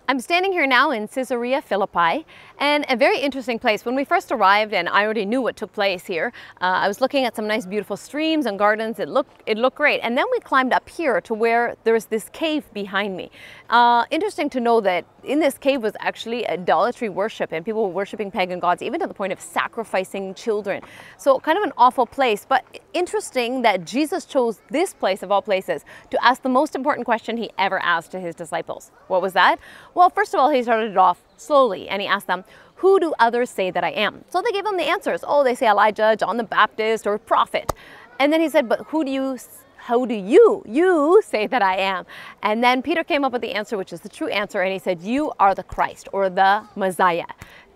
I'm standing here now in Caesarea Philippi, and a very interesting place. When we first arrived, and I already knew what took place here, I was looking at some nice beautiful streams and gardens. It looked great. And then we climbed up here to where there's this cave behind me. Interesting to know that in this cave was actually idolatry worship, and people were worshiping pagan gods, even to the point of sacrificing children. So kind of an awful place, but interesting that Jesus chose this place of all places to ask the most important question he ever asked to his disciples. What was that? Well, first of all, he started it off slowly, and he asked them, "Who do others say that I am?" So they gave him the answers. Oh, they say Elijah, John the Baptist, or prophet. And then he said, "But how do you say that I am?" And then Peter came up with the answer, which is the true answer, and he said, "You are the Christ, or the Messiah,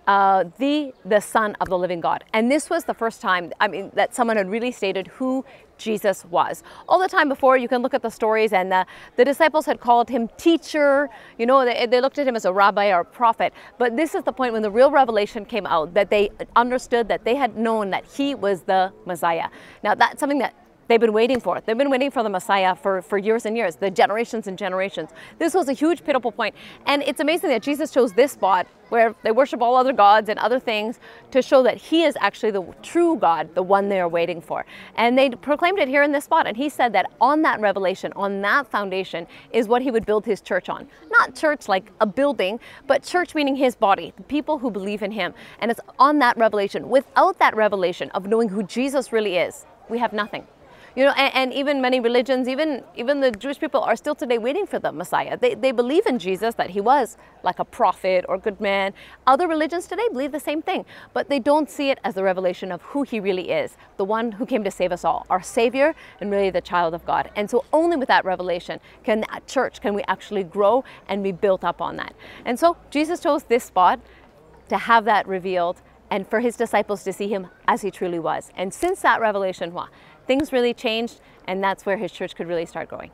the Son of the living God." And this was the first time, that someone had really stated who Jesus was. All the time before, you can look at the stories, and the disciples had called him teacher. You know, they looked at him as a rabbi or a prophet. But this is the point when the real revelation came out, that they understood, that they had known that he was the Messiah. Now, that's something that they've been waiting for. They've been waiting for the Messiah for years and years, the generations and generations. This was a huge pivotal point. And it's amazing that Jesus chose this spot where they worship all other gods and other things to show that he is actually the true God, the one they are waiting for. And they proclaimed it here in this spot. And he said that on that revelation, on that foundation, is what he would build his church on. Not church like a building, but church meaning his body, the people who believe in him. And it's on that revelation. Without that revelation of knowing who Jesus really is, we have nothing. You know, and even many religions, even the Jewish people are still today waiting for the Messiah. They believe in Jesus, that he was like a prophet or good man. Other religions today believe the same thing, but they don't see it as the revelation of who he really is, the one who came to save us all, our Savior, and really the child of God. And so only with that revelation can we actually grow and be built up on that. And so Jesus chose this spot to have that revealed, and for his disciples to see him as he truly was. And since that revelation, things really changed, and that's where his church could really start growing.